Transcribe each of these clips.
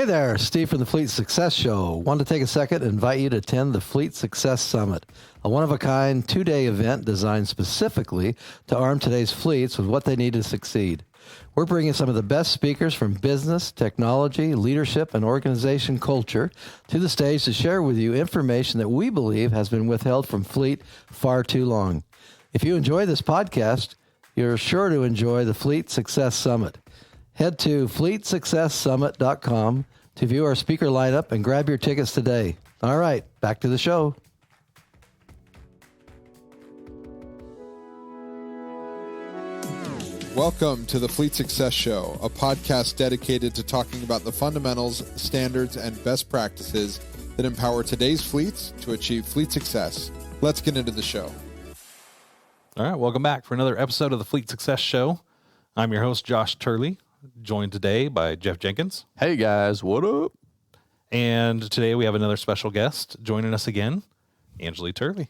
Hey there, Steve from the Fleet Success Show. Want to take a second and invite you to attend the Fleet Success Summit, a one-of-a-kind two-day event designed specifically to arm today's fleets with what they need to succeed. We're bringing some of the best speakers from business, technology, leadership, and organization culture to the stage to share with you information that we believe has been withheld from Fleet far too long. If you enjoy this podcast, you're sure to enjoy the Fleet Success Summit. Head to fleetsuccesssummit.com to view our speaker lineup and grab your tickets today. All right, back to the show. Welcome to the Fleet Success Show, a podcast dedicated to talking about the fundamentals, standards, and best practices that empower today's fleets to achieve fleet success. Let's get into the show. All right, welcome back for another episode of the Fleet Success Show. I'm your host, Josh Turley, joined today by Jeff Jenkins. Hey guys, what up? And today we have another special guest joining us again, Angeli Turley.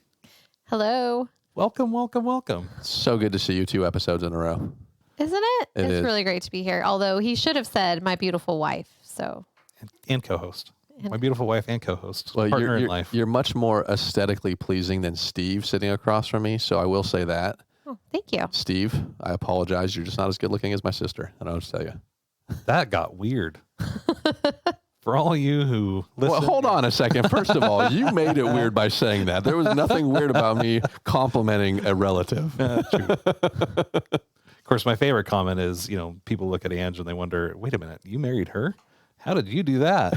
Hello. Welcome, welcome, welcome. So good to see you 2 episodes in a row. Isn't it? It's really great to be here. Although he should have said my beautiful wife. So And co-host. My beautiful wife and co-host. Well, partner in life. You're much more aesthetically pleasing than Steve sitting across from me, so I will say that. oh, thank you. Steve, I apologize. You're just not as good looking as my sister. And I'll just tell you. That got weird. For all you who listen. Well, hold on a second. First of all, you made it weird by saying that. There was nothing weird about me complimenting a relative. True. Of course, my favorite comment is, people look at Ange and they wonder, wait a minute, you married her? How did you do that?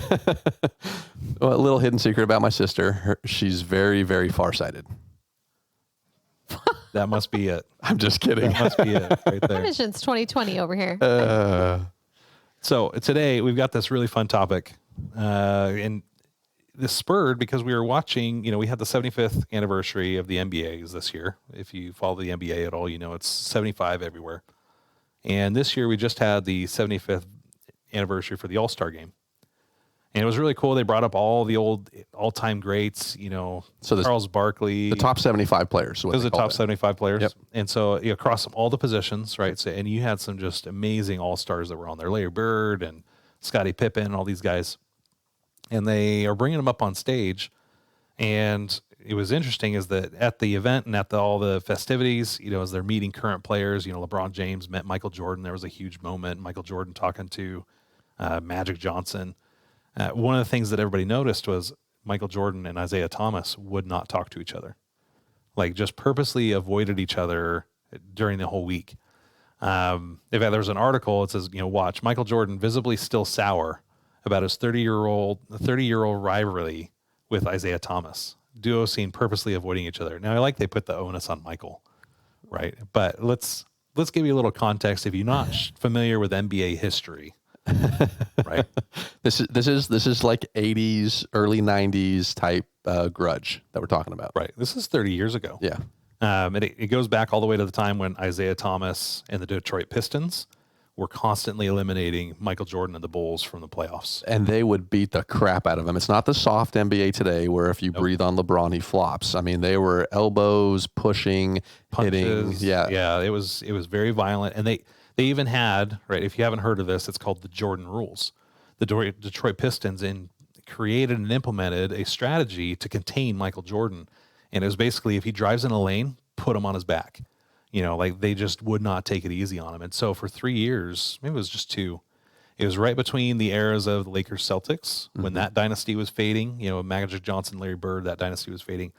Well, a little hidden secret about my sister. She's very, very farsighted. That must be it. I'm just kidding. That must be it right there. Vision's 2020 over here. So today we've got this really fun topic, and this spurred because we were watching, we had the 75th anniversary of the NBAs this year. If you follow the NBA at all, it's 75 everywhere. And this year we just had the 75th anniversary for the All-Star game. And it was really cool. They brought up all the old all-time greats, So Charles Barkley. The top 75 players. Those are the top 75 players. Yep. And so across all the positions, right? So, and you had some just amazing all-stars that were on there. Larry Bird and Scottie Pippen and all these guys. And they are bringing them up on stage. And it was interesting is that at the event and at all the festivities, as they're meeting current players, LeBron James met Michael Jordan. There was a huge moment. Michael Jordan talking to Magic Johnson. One of the things that everybody noticed was Michael Jordan and Isaiah Thomas would not talk to each other, like just purposely avoided each other during the whole week. In fact, there was an article. It says, watch Michael Jordan visibly still sour about his 30-year-old rivalry with Isaiah Thomas. Duo seen purposely avoiding each other. Now, I like they put the onus on Michael, right? But let's give you a little context if you're not familiar with NBA history. Right. This is like 80s, early 90s type Grudge that we're talking about. Right. This is 30 years ago. Yeah. And it goes back all the way to the time when Isaiah Thomas and the Detroit Pistons were constantly eliminating Michael Jordan and the Bulls from the playoffs. And they would beat the crap out of him. It's not the soft NBA today where if you breathe on LeBron, he flops. I mean, they were elbows, pushing, Punches, hitting. Yeah. Yeah. It was very violent. And they even had, right, if you haven't heard of this, it's called the Jordan rules. The Detroit Pistons created and implemented a strategy to contain Michael Jordan. And it was basically if he drives in a lane, put him on his back. Like they just would not take it easy on him. And so for 3 years, maybe it was just 2, it was right between the eras of the Lakers Celtics when that dynasty was fading, Magic Johnson, Larry Bird, that dynasty was fading.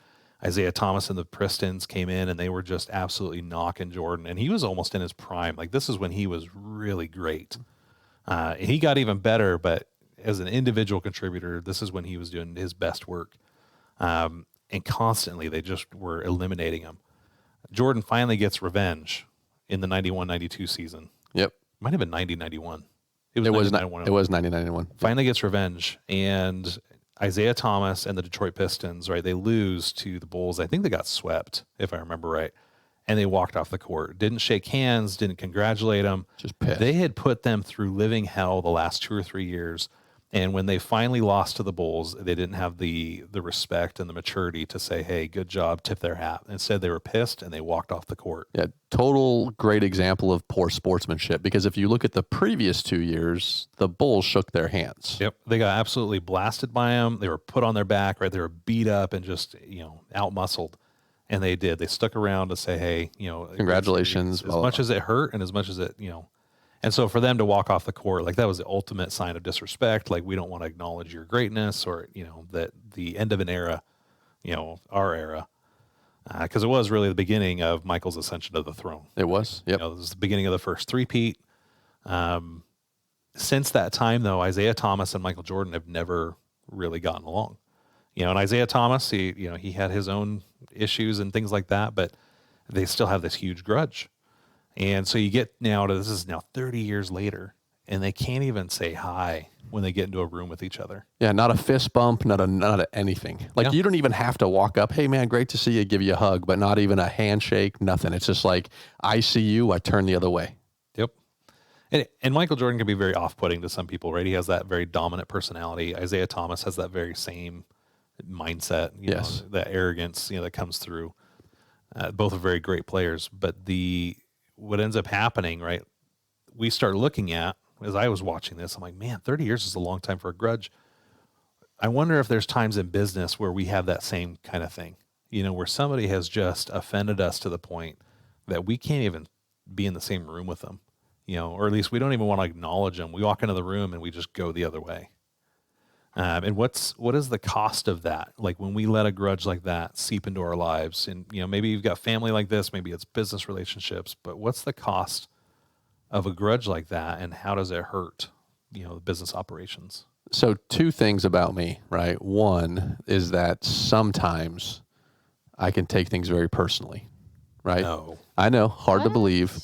Isaiah Thomas and the Pistons came in and they were just absolutely knocking Jordan. And he was almost in his prime. Like this is when he was really great. He got even better, but as an individual contributor, this is when he was doing his best work. And constantly they just were eliminating him. Jordan finally gets revenge in the 91-92 season. Yep. Might have been 90-91. It was 90-91. Finally gets revenge. And Isaiah Thomas and the Detroit Pistons, right, they lose to the Bulls. I think they got swept, if I remember right. And they walked off the court. Didn't shake hands, didn't congratulate them. Just pissed. They had put them through living hell the last 2 or 3 years. And when they finally lost to the Bulls, they didn't have the respect and the maturity to say, hey, good job, tip their hat. Instead, they were pissed and they walked off the court. Yeah, total great example of poor sportsmanship, because if you look at the previous 2 years, the Bulls shook their hands. Yep. They got absolutely blasted by them. They were put on their back, right? They were beat up and just, out-muscled. And they did. They stuck around to say, hey, congratulations. As much as it hurt and as much as it, And so for them to walk off the court, like that was the ultimate sign of disrespect. Like, we don't want to acknowledge your greatness, or, that the end of an era, our era, because it was really the beginning of Michael's ascension to the throne. It was. Yep. It was the beginning of the first three-peat. Since that time, though, Isaiah Thomas and Michael Jordan have never really gotten along. And Isaiah Thomas, he had his own issues and things like that, but they still have this huge grudge. And so you get now to, this is now 30 years later, and they can't even say hi when they get into a room with each other. Yeah, not a fist bump, not a anything. Like, you don't even have to walk up, hey man, great to see you, give you a hug, but not even a handshake, nothing. It's just like, I see you, I turn the other way. Yep. And Michael Jordan can be very off-putting to some people, right? He has that very dominant personality. Isaiah Thomas has that very same mindset, yes, that arrogance, that comes through. Both are very great players, but what ends up happening, right? We start looking at, as I was watching this, I'm like, man, 30 years is a long time for a grudge. I wonder if there's times in business where we have that same kind of thing, where somebody has just offended us to the point that we can't even be in the same room with them, or at least we don't even want to acknowledge them. We walk into the room and we just go the other way. And what is the cost of that? Like, when we let a grudge like that seep into our lives, and maybe you've got family like this, maybe it's business relationships, but what's the cost of a grudge like that, and how does it hurt, the business operations? So 2 things about me, right? One is that sometimes I can take things very personally, right? No. I know, hard to believe.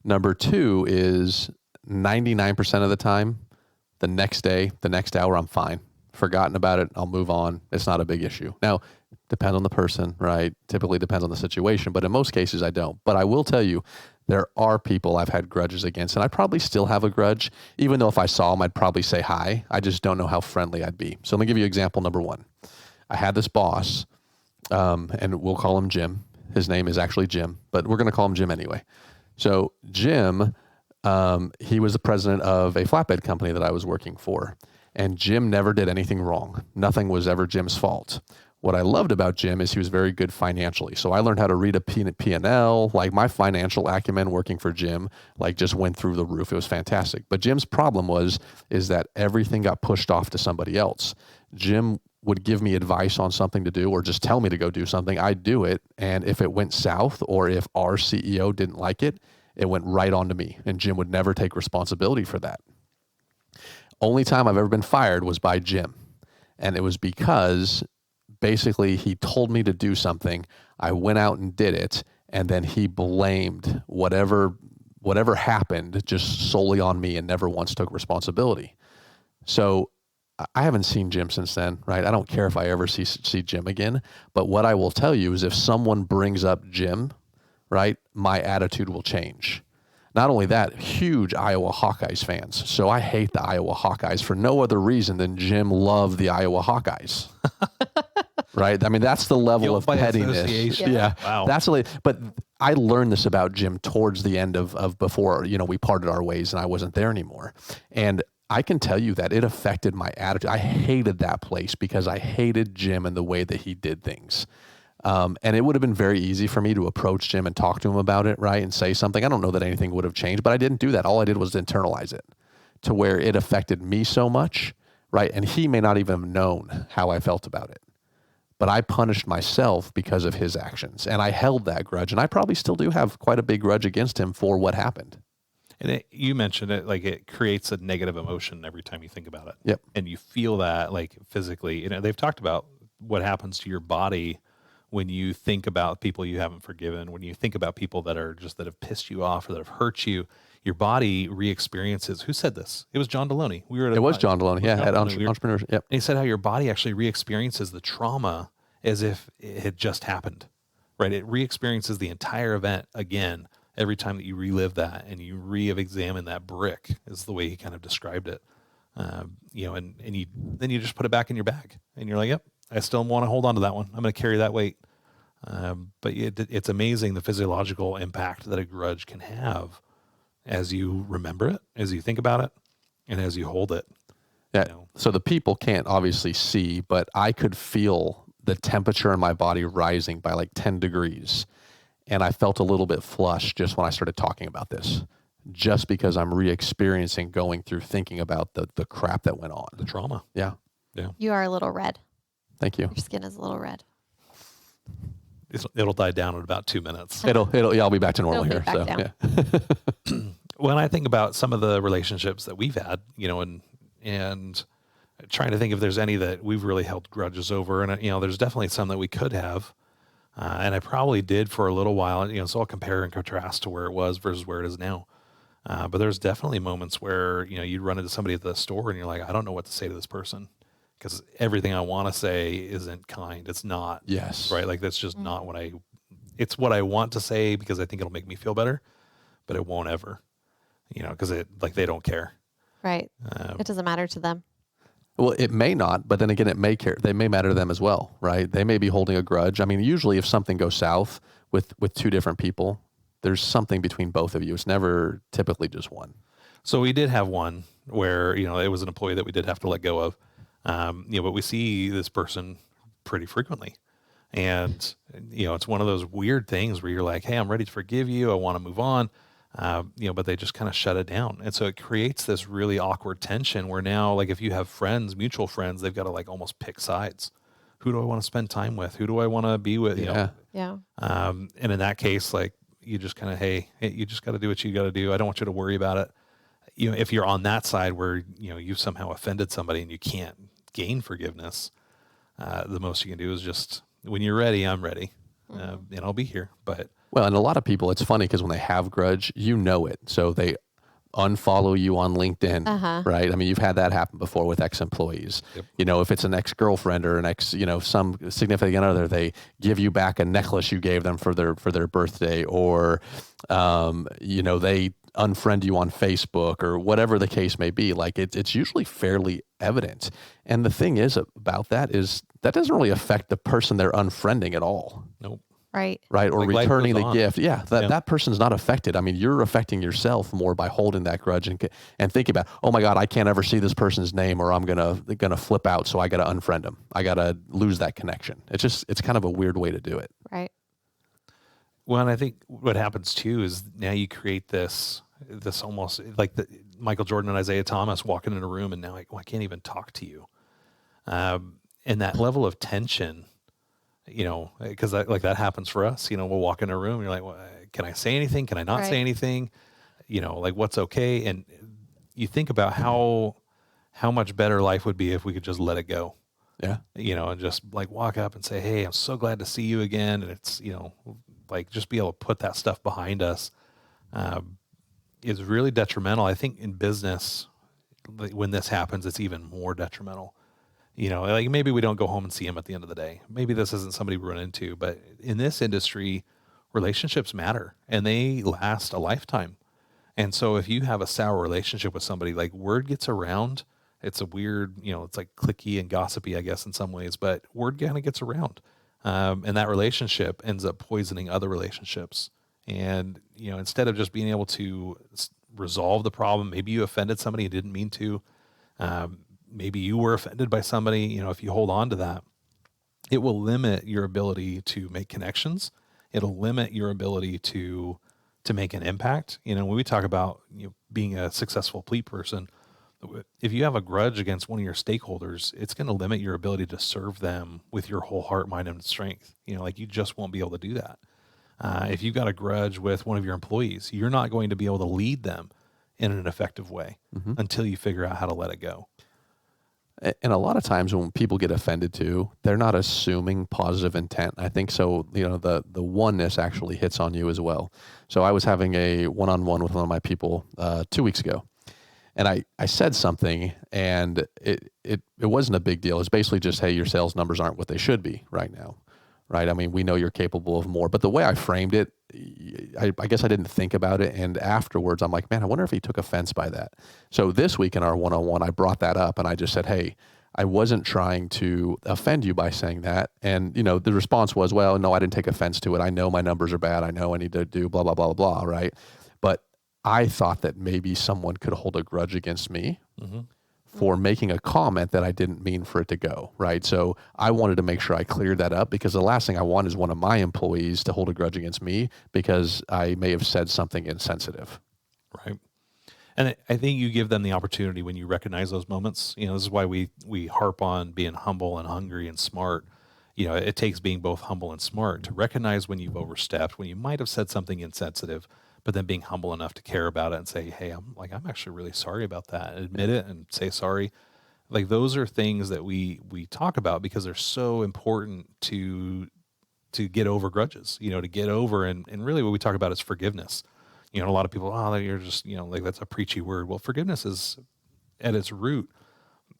Number 2 is 99% of the time, the next day, the next hour, I'm fine. Forgotten about it. I'll move on. It's not a big issue. Now, depends on the person, right? Typically depends on the situation, but in most cases I don't. But I will tell you, there are people I've had grudges against, and I probably still have a grudge, even though if I saw them, I'd probably say hi. I just don't know how friendly I'd be. So let me give you example number 1. I had this boss, and we'll call him Jim. His name is actually Jim, but we're going to call him Jim anyway. So Jim, he was the president of a flatbed company that I was working for. And Jim never did anything wrong. Nothing was ever Jim's fault. What I loved about Jim is he was very good financially. So I learned how to read a P&L. Like, my financial acumen working for Jim, just went through the roof. It was fantastic. But Jim's problem is that everything got pushed off to somebody else. Jim would give me advice on something to do, or just tell me to go do something. I'd do it. And if it went south, or if our CEO didn't like it, it went right on to me. And Jim would never take responsibility for that. Only time I've ever been fired was by Jim. And it was because basically he told me to do something. I went out and did it. And then he blamed whatever happened just solely on me and never once took responsibility. So I haven't seen Jim since then, right? I don't care if I ever see Jim again. But what I will tell you is, if someone brings up Jim, right, my attitude will change. Not only that, huge Iowa Hawkeyes fans. So I hate the Iowa Hawkeyes for no other reason than Jim loved the Iowa Hawkeyes. Right? I mean, that's the level of pettiness. Yeah. Wow. But I learned this about Jim towards the end of before, we parted our ways and I wasn't there anymore. And I can tell you that it affected my attitude. I hated that place because I hated Jim and the way that he did things. And it would have been very easy for me to approach Jim and talk to him about it, right, and say something. I don't know that anything would have changed, but I didn't do that. All I did was internalize it to where it affected me so much, right, and he may not even have known how I felt about it. But I punished myself because of his actions, and I held that grudge, and I probably still do have quite a big grudge against him for what happened. And you mentioned it, like, it creates a negative emotion every time you think about it. Yep. And you feel that, like, physically. They've talked about what happens to your body when you think about people you haven't forgiven, when you think about people that have pissed you off or that have hurt you. Your body re-experiences. Who said this? It was John Deloney. It was John Deloney. Yeah, at Entrepreneurs. Yep. And he said how your body actually re-experiences the trauma as if it had just happened, right? It re-experiences the entire event again every time that you relive that and you re-examine that brick, is the way he kind of described it. and then you just put it back in your bag, and you're like, yep, I still want to hold on to that one. I'm going to carry that weight. But it's amazing the physiological impact that a grudge can have as you remember it, as you think about it, and as you hold it. Yeah. So the people can't obviously see, but I could feel the temperature in my body rising by like 10 degrees. And I felt a little bit flushed just when I started talking about this, just because I'm re-experiencing going through thinking about the crap that went on. The trauma. Yeah. Yeah. You are a little red. Thank you. Your skin is a little red. It'll die down in about 2 minutes. Yeah, I'll be back to normal here. Back So down. yeah. When I think about some of the relationships that we've had, and trying to think if there's any that we've really held grudges over, and there's definitely some that we could have, and I probably did for a little while. So I'll compare and contrast to where it was versus where it is now. But there's definitely moments where you'd run into somebody at the store and you're like, I don't know what to say to this person, because everything I want to say isn't kind. It's not. Yes. Right. Like that's just not it's what I want to say because I think it'll make me feel better, but it won't ever, because they don't care. Right. It doesn't matter to them. Well, it may not, but then again, it may care. They may matter to them as well, right? They may be holding a grudge. I mean, usually if something goes south with two different people, there's something between both of you. It's never typically just one. So we did have one where, it was an employee that we did have to let go of. But we see this person pretty frequently. And, it's one of those weird things where you're like, hey, I'm ready to forgive you. I want to move on. But they just kind of shut it down. And so it creates this really awkward tension where now, like if you have friends, mutual friends, they've got to like almost pick sides. Who do I want to spend time with? Who do I want to be with? Yeah. And in that case, like you just kind of, hey, you just got to do what you got to do. I don't want you to worry about it. If you're on that side where, you've somehow offended somebody and you can't gain forgiveness, the most you can do is just, when you're ready, I'm ready. And I'll be here. Well, and a lot of people, it's funny because when they have grudge, it. So they unfollow you on LinkedIn, right? I mean, you've had that happen before with ex-employees. Yep. If it's an ex-girlfriend or an some significant other, they give you back a necklace you gave them for their birthday, or they unfriend you on Facebook or whatever the case may be. Like it's usually fairly evident. And the thing is about that is that doesn't really affect the person they're unfriending at all. Nope. Right. Right. Or like returning the on. gift. Yeah. That person's not affected. I mean, you're affecting yourself more by holding that grudge and thinking about, oh my God, I can't ever see this person's name, or I'm going to flip out. So I got to unfriend them. I got to lose that connection. It's kind of a weird way to do it. Right. Well, and I think what happens too is now you create this almost like the Michael Jordan and Isaiah Thomas walking in a room and now like, well, I can't even talk to you. And that level of tension, because that happens for us. We'll walk in a room and you're like, well, can I say anything? Can I not say anything? Like what's okay? And you think about how much better life would be if we could just let it go. Yeah. And just like walk up and say, hey, I'm so glad to see you again. And it's, like just be able to put that stuff behind us is really detrimental. I think in business, when this happens, it's even more detrimental. Like maybe we don't go home and see him at the end of the day. Maybe this isn't somebody we run into, but in this industry, relationships matter and they last a lifetime. And so if you have a sour relationship with somebody, like word gets around. It's a weird, it's like cliquey and gossipy, I guess, in some ways, but word kind of gets around. And that relationship ends up poisoning other relationships. And, instead of just being able to resolve the problem, maybe you offended somebody you didn't mean to, maybe you were offended by somebody, if you hold on to that, it will limit your ability to make connections. It'll limit your ability to make an impact. When we talk about being a successful fleet person, if you have a grudge against one of your stakeholders, it's going to limit your ability to serve them with your whole heart, mind, and strength. Like you just won't be able to do that. If you've got a grudge with one of your employees, you're not going to be able to lead them in an effective way until you figure out how to let it go. And a lot of times when people get offended too, they're not assuming positive intent. I think so, the oneness actually hits on you as well. So I was having a one-on-one with one of my people 2 weeks ago. And I said something and it wasn't a big deal. It's basically just, hey, your sales numbers aren't what they should be right now. right? I mean, we know you're capable of more, but the way I framed it, I guess I didn't think about it. And afterwards, I'm like, man, I wonder if he took offense by that. So this week in our one-on-one, I brought that up and I just said, hey, I wasn't trying to offend you by saying that. And, the response was, well, no, I didn't take offense to it. I know my numbers are bad. I know I need to do blah, blah, blah, blah, right? But I thought that maybe someone could hold a grudge against me for making a comment that I didn't mean for it to go, right? So I wanted to make sure I cleared that up, because the last thing I want is one of my employees to hold a grudge against me because I may have said something insensitive. Right. And I think you give them the opportunity when you recognize those moments. This is why we harp on being humble and hungry and smart. It takes being both humble and smart to recognize when you've overstepped, when you might have said something insensitive, but then being humble enough to care about it and say, hey, I'm actually really sorry about that, and admit it and say sorry. Like, those are things that we talk about because they're so important to get over grudges, to get over. And really what we talk about is forgiveness. A lot of people, you're just, like, that's a preachy word. Well, forgiveness is at its root,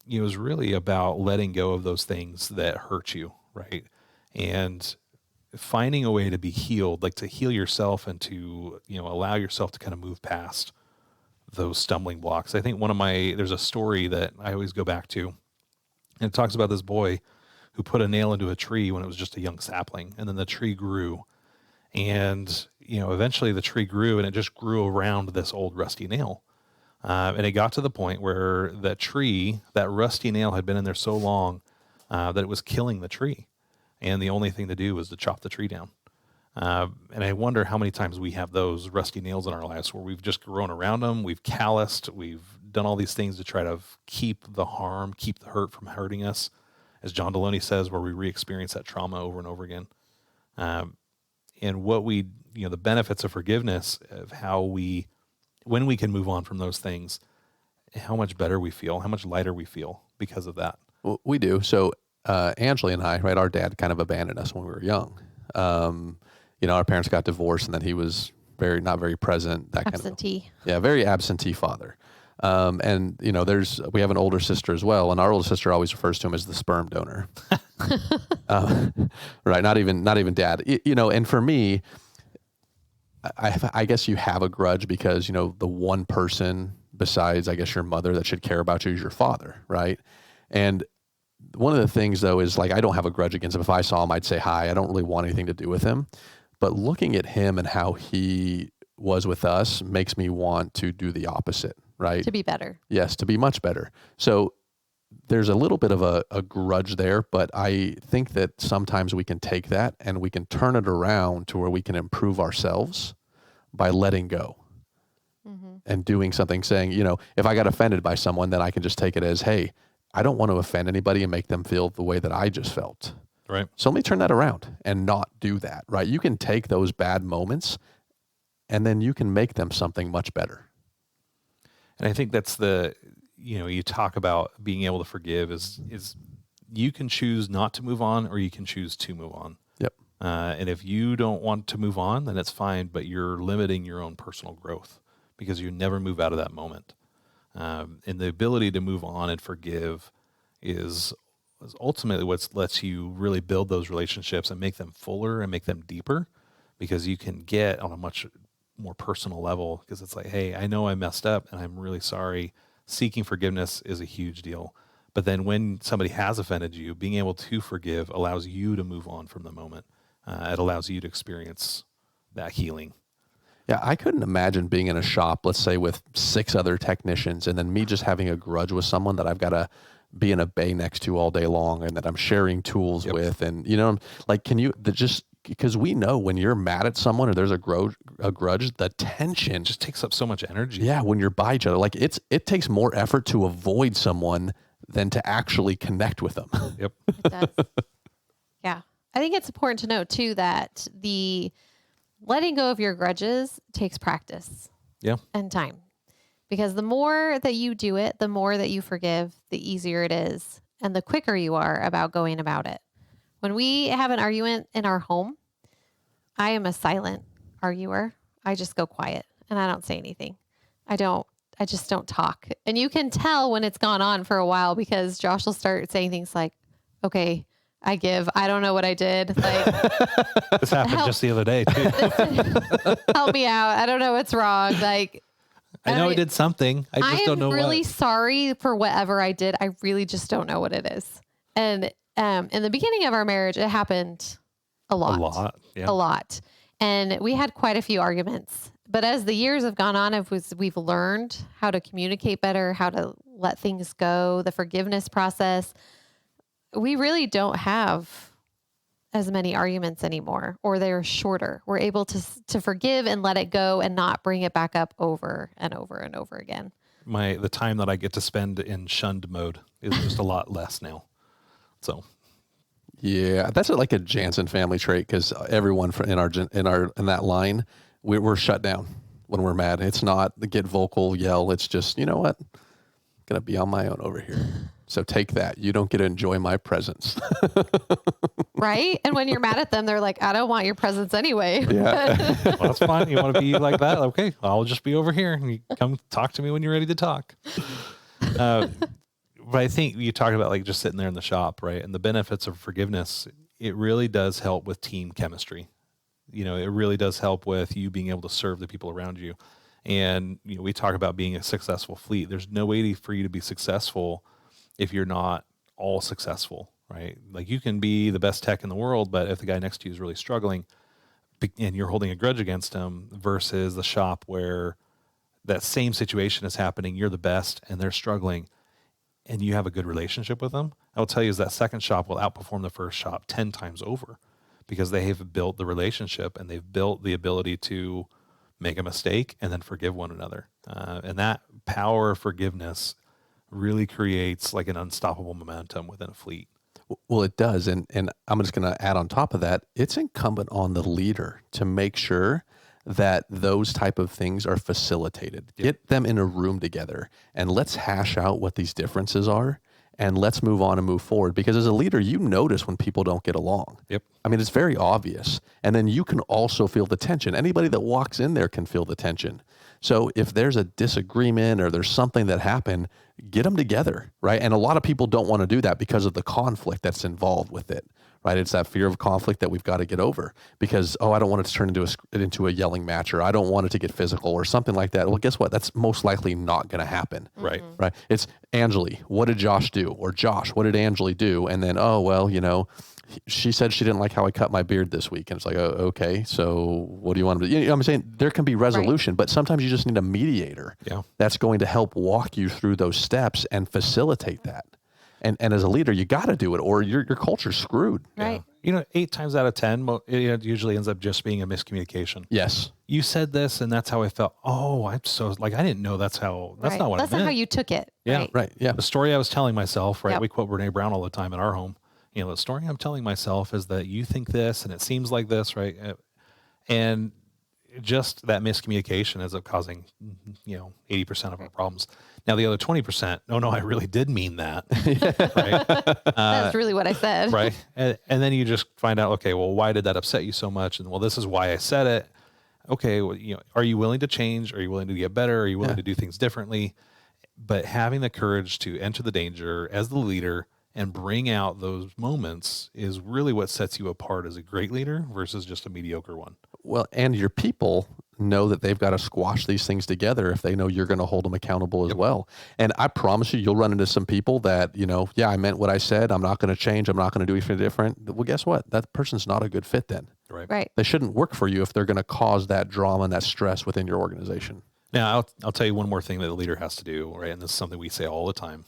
is really about letting go of those things that hurt you, right? And finding a way to be healed, like to heal yourself and to, allow yourself to kind of move past those stumbling blocks. I think there's a story that I always go back to, and it talks about this boy who put a nail into a tree when it was just a young sapling, and then the tree grew. And, eventually the tree grew, and it just grew around this old rusty nail. And it got to the point where that rusty nail had been in there so long that it was killing the tree. And the only thing to do was to chop the tree down. And I wonder how many times we have those rusty nails in our lives where we've just grown around them, we've calloused, we've done all these things to try to keep the harm, keep the hurt from hurting us. As John Deloney says, where we re-experience that trauma over and over again. And what the benefits of forgiveness, of when we can move on from those things, how much better we feel, how much lighter we feel because of that. Well, we do. So Angela and I, right, our dad kind of abandoned us when we were young. Our parents got divorced, and then he was not very present. Absentee. Very absentee father. And we have an older sister as well, and our older sister always refers to him as the sperm donor. Right. Not even dad, and for me, I guess you have a grudge because, the one person besides, I guess, your mother that should care about you is your father. Right. And one of the things, though, is like, I don't have a grudge against him. If I saw him, I'd say hi. I don't really want anything to do with him. But looking at him and how he was with us makes me want to do the opposite, right? To be better. Yes, to be much better. So there's a little bit of a grudge there, but I think that sometimes we can take that and we can turn it around to where we can improve ourselves by letting go and doing something, saying, if I got offended by someone, then I can just take it as, hey, I don't want to offend anybody and make them feel the way that I just felt. Right. So let me turn that around and not do that, right? You can take those bad moments and then you can make them something much better. And I think that's you talk about being able to forgive is you can choose not to move on, or you can choose to move on. Yep. And if you don't want to move on, then it's fine, but you're limiting your own personal growth because you never move out of that moment. And the ability to move on and forgive is ultimately what lets you really build those relationships and make them fuller and make them deeper, because you can get on a much more personal level, because it's like, hey, I know I messed up and I'm really sorry. Seeking forgiveness is a huge deal. But then when somebody has offended you, being able to forgive allows you to move on from the moment. It allows you to experience that healing. Yeah, I couldn't imagine being in a shop, let's say, with 6 other technicians, and then me just having a grudge with someone that I've got to be in a bay next to all day long and that I'm sharing tools with. And, because we know when you're mad at someone or there's a grudge, the tension just takes up so much energy. Yeah, when you're by each other, like it takes more effort to avoid someone than to actually connect with them. Yep. It does. Yeah. I think it's important to note too that the letting go of your grudges takes practice. Yeah. And time. Because the more that you do it, the more that you forgive, the easier it is and the quicker you are about going about it. When we have an argument in our home, I am a silent arguer. I just go quiet and I don't say anything. I just don't talk. And you can tell when it's gone on for a while because Josh will start saying things like, okay, I give. I don't know what I did. Like, This happened just the other day too. help me out. I don't know what's wrong. Like, I know I did something. I just don't know I'm really what. sorry for whatever I did. I really just don't know what it is. And in the beginning of our marriage, it happened a lot. A lot. Yeah. A lot. And we had quite a few arguments. But as the years have gone on, we've learned how to communicate better, how to let things go, the forgiveness process. We really don't have as many arguments anymore, or they're shorter. We're able to forgive and let it go and not bring it back up over and over and over again. The time that I get to spend in shunned mode is just a lot less now. So Yeah, that's like a Jansen family trait because everyone in that line, we're shut down when we're mad. It's not the get vocal, yell. It's just, you know what? I'm gonna be on my own over here. So take that. You don't get to enjoy my presence. Right? And when you're mad at them, they're like, I don't want your presence anyway. Yeah. well, that's fine. You want to be like that? Okay, I'll just be over here and you come talk to me when you're ready to talk. But I think you talked about like just sitting there in the shop, right? And the benefits of forgiveness, it really does help with team chemistry. You know, it really does help with you being able to serve the people around you. And, you know, we talk about being a successful fleet. There's no way for you to be successful if you're not all successful, right? Like you can be the best tech in the world, but if the guy next to you is really struggling and you're holding a grudge against him versus the shop where that same situation is happening, you're the best and they're struggling and you have a good relationship with them, I will tell you is that second shop will outperform the first shop 10 times over because they have built the relationship and they've built the ability to make a mistake and then forgive one another. And that power of forgiveness really creates like an unstoppable momentum within a fleet. Well, it does. And I'm just going to add on top of that, it's incumbent on the leader to make sure that those type of things are facilitated. Yep. Get them in a room together and let's hash out what these differences are and let's move on and move forward. Because as a leader, you notice when people don't get along. Yep. I mean, it's very obvious. And then you can also feel the tension. Anybody that walks in there can feel the tension. So if there's a disagreement or there's something that happened, get them together, right? And a lot of people don't want to do that because of the conflict that's involved with it, right? It's that fear of conflict that we've got to get over because, I don't want it to turn into a yelling match or I don't want it to get physical or something like that. Well, guess what? That's most likely not going to happen. Right. Right. It's Angeli, what did Josh do? Or Josh, what did Angeli do? And then, she said she didn't like how I cut my beard this week. And it's like, oh, okay, so what do you want to do? You know what I'm saying? There can be resolution, but sometimes you just need a mediator that's going to help walk you through those steps and facilitate that. And as a leader, you got to do it or your culture's screwed. Right. You know, 8 times out of 10, it usually ends up just being a miscommunication. Yes. You said this and that's how I felt. Oh, I'm so like, I didn't know that's not what That's I meant. not how you took it. Yeah. Right. Right. Yeah. The story I was telling myself, right? Yep. We quote Brene Brown all the time in our home. You know, the story I'm telling myself is that you think this and it seems like this, right? And just that miscommunication ends up causing, 80% of our problems. Now, the other 20%, no, I really did mean that. Right? That's really what I said. Right. And then you just find out, okay, well, why did that upset you so much? And well, this is why I said it. Okay. Well, are you willing to change? Are you willing to get better? Are you willing to do things differently? But having the courage to enter the danger as the leader and bring out those moments is really what sets you apart as a great leader versus just a mediocre one. Well, and your people know that they've got to squash these things together if they know you're going to hold them accountable as well. And I promise you'll run into some people that, I meant what I said. I'm not going to change. I'm not going to do anything different. Well, guess what? That person's not a good fit then. Right. They shouldn't work for you if they're going to cause that drama and that stress within your organization. Now, I'll tell you one more thing that the leader has to do, right? And this is something we say all the time.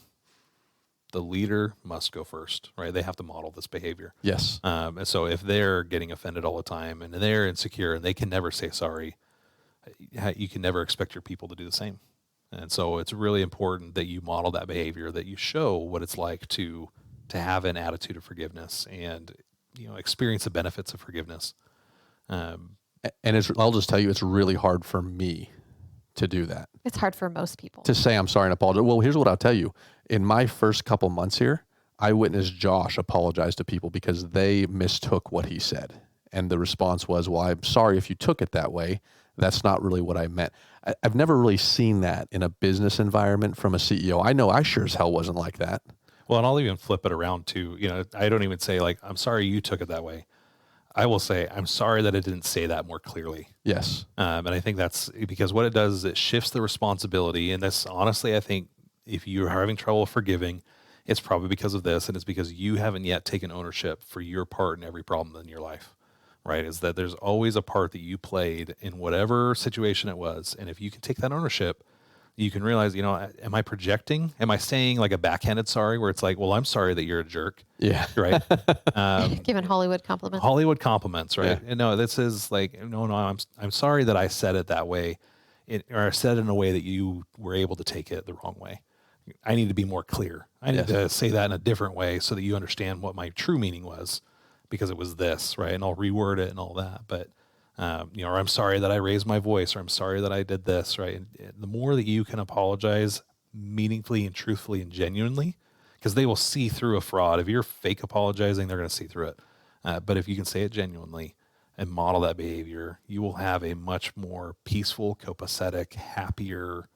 The leader must go first, right? They have to model this behavior. Yes. And so if they're getting offended all the time and they're insecure and they can never say sorry, you can never expect your people to do the same. And so it's really important that you model that behavior, that you show what it's like to have an attitude of forgiveness and, experience the benefits of forgiveness. And I'll just tell you, it's really hard for me to do that. It's hard for most people. To say I'm sorry and apologize. Well, here's what I'll tell you. In my first couple months here, I witnessed Josh apologize to people because they mistook what he said. And the response was, well, I'm sorry if you took it that way. That's not really what I meant. I've never really seen that in a business environment from a CEO. I know I sure as hell wasn't like that. Well, and I'll even flip it around too. I don't even say like, I'm sorry you took it that way. I will say, I'm sorry that it didn't say that more clearly. Yes. And I think that's because what it does is it shifts the responsibility. And this, honestly, I think if you're having trouble forgiving, it's probably because of this. And it's because you haven't yet taken ownership for your part in every problem in your life, right? Is that there's always a part that you played in whatever situation it was. And if you can take that ownership, you can realize, am I projecting? Am I saying like a backhanded sorry where it's like, well, I'm sorry that you're a jerk. Yeah. Right. Giving Hollywood compliments. Hollywood compliments, right? Yeah. And no, this is like, no, I'm sorry that I said it that way, or I said it in a way that you were able to take it the wrong way. I need to be more clear. I need to say that in a different way so that you understand what my true meaning was, because it was this, right? And I'll reword it and all that. But or I'm sorry that I raised my voice, or I'm sorry that I did this, right? And the more that you can apologize meaningfully and truthfully and genuinely, because they will see through a fraud. If you're fake apologizing, they're going to see through it. But if you can say it genuinely and model that behavior, you will have a much more peaceful, copacetic, happier,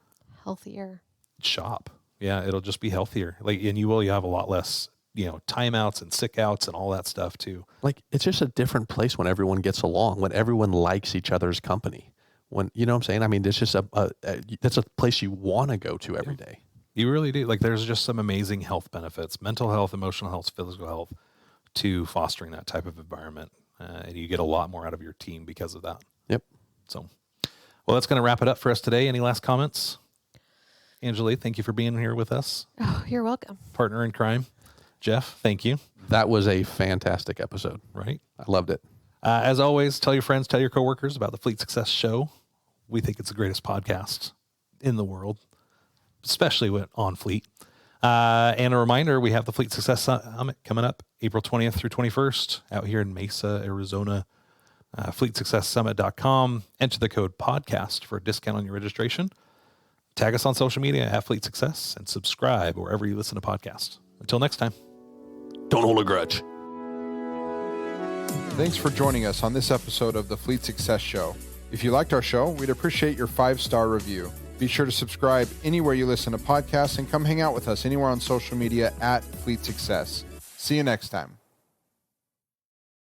healthier shop. Yeah, it'll just be healthier. And you have a lot less, timeouts and sick outs and all that stuff too. Like, it's just a different place when everyone gets along, when everyone likes each other's company. When, you know what I'm saying? I mean, it's just that's a place you want to go to every day. You really do. Like, there's just some amazing health benefits, mental health, emotional health, physical health, to fostering that type of environment. And you get a lot more out of your team because of that. Yep. So, well, that's going to wrap it up for us today. Any last comments? Angelique, thank you for being here with us. Oh, you're welcome. Partner in crime. Jeff, thank you. That was a fantastic episode. Right. I loved it. As always, tell your friends, tell your coworkers about the Fleet Success Show. We think it's the greatest podcast in the world, especially on Fleet. And a reminder, we have the Fleet Success Summit coming up April 20th through 21st out here in Mesa, Arizona. FleetSuccessSummit.com. Enter the code podcast for a discount on your registration. Tag us on social media at Fleet Success and subscribe wherever you listen to podcasts. Until next time. Don't hold a grudge. Thanks for joining us on this episode of the Fleet Success Show. If you liked our show, we'd appreciate your 5-star review. Be sure to subscribe anywhere you listen to podcasts and come hang out with us anywhere on social media at Fleet Success. See you next time.